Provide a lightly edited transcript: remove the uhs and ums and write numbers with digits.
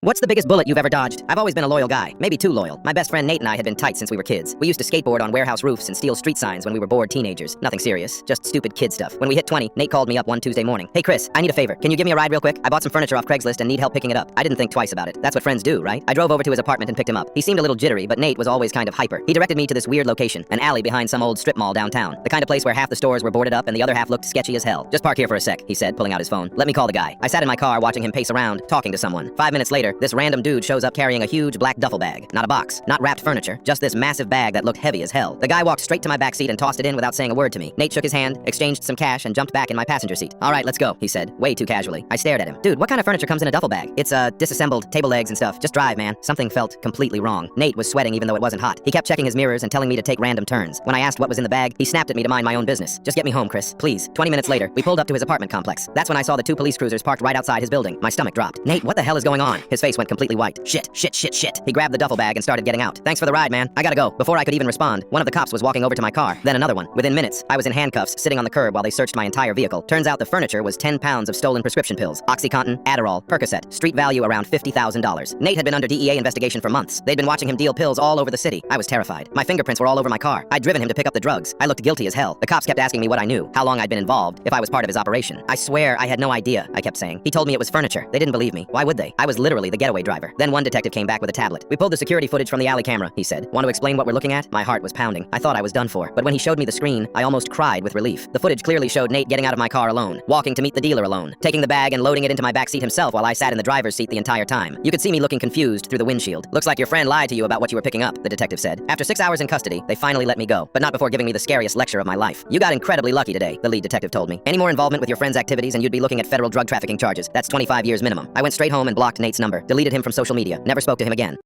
What's the biggest bullet you've ever dodged? I've always been a loyal guy, maybe too loyal. My best friend Nate and I had been tight since we were kids. We used to skateboard on warehouse roofs and steal street signs when we were bored teenagers. Nothing serious, just stupid kid stuff. When we hit 20, Nate called me up one Tuesday morning. Hey Chris, I need a favor. Can you give me a ride real quick? I bought some furniture off Craigslist and need help picking it up. I didn't think twice about it. That's what friends do, right? I drove over to his apartment and picked him up. He seemed a little jittery, but Nate was always kind of hyper. He directed me to this weird location, an alley behind some old strip mall downtown. The kind of place where half the stores were boarded up and the other half looked sketchy as hell. Just park here for a sec, he said, pulling out his phone. Let me call the guy. I sat in my car watching him pace around, talking to someone. 5 minutes later, this random dude shows up carrying a huge black duffel bag. Not a box, not wrapped furniture, just this massive bag that looked heavy as hell. The guy walked straight to my backseat and tossed it in without saying a word to me. Nate shook his hand, exchanged some cash, and jumped back in my passenger seat. All right, let's go, he said, way too casually. I stared at him. Dude, what kind of furniture comes in a duffel bag? It's disassembled table legs and stuff. Just drive, man. Something felt completely wrong. Nate was sweating even though it wasn't hot. He kept checking his mirrors and telling me to take random turns. When I asked what was in the bag, he snapped at me to mind my own business. Just get me home, Chris, please. 20 minutes later, we pulled up to his apartment complex. That's when I saw the 2 police cruisers parked right outside his building. My stomach dropped. Nate, what the hell is going on? His face went completely white. Shit. He grabbed the duffel bag and started getting out. Thanks for the ride, man. I gotta go. Before I could even respond, one of the cops was walking over to my car, then another one. Within minutes, I was in handcuffs, sitting on the curb while they searched my entire vehicle. Turns out the furniture was 10 pounds of stolen prescription pills. OxyContin, Adderall, Percocet. Street value around $50,000. Nate had been under DEA investigation for months. They'd been watching him deal pills all over the city. I was terrified. My fingerprints were all over my car. I'd driven him to pick up the drugs. I looked guilty as hell. The cops kept asking me what I knew, how long I'd been involved, if I was part of his operation. I swear I had no idea, I kept saying. He told me it was furniture. They didn't believe me. Why would they? I was literally the getaway driver. Then one detective came back with a tablet. We pulled the security footage from the alley camera, he said. Want to explain what we're looking at? My heart was pounding. I thought I was done for. But when he showed me the screen, I almost cried with relief. The footage clearly showed Nate getting out of my car alone, walking to meet the dealer alone, taking the bag and loading it into my backseat himself while I sat in the driver's seat the entire time. You could see me looking confused through the windshield. Looks like your friend lied to you about what you were picking up, the detective said. After 6 hours in custody, they finally let me go, but not before giving me the scariest lecture of my life. You got incredibly lucky today, the lead detective told me. Any more involvement with your friend's activities and you'd be looking at federal drug trafficking charges. That's 25 years minimum. I went straight home and blocked Nate's number, deleted him from social media, never spoke to him again.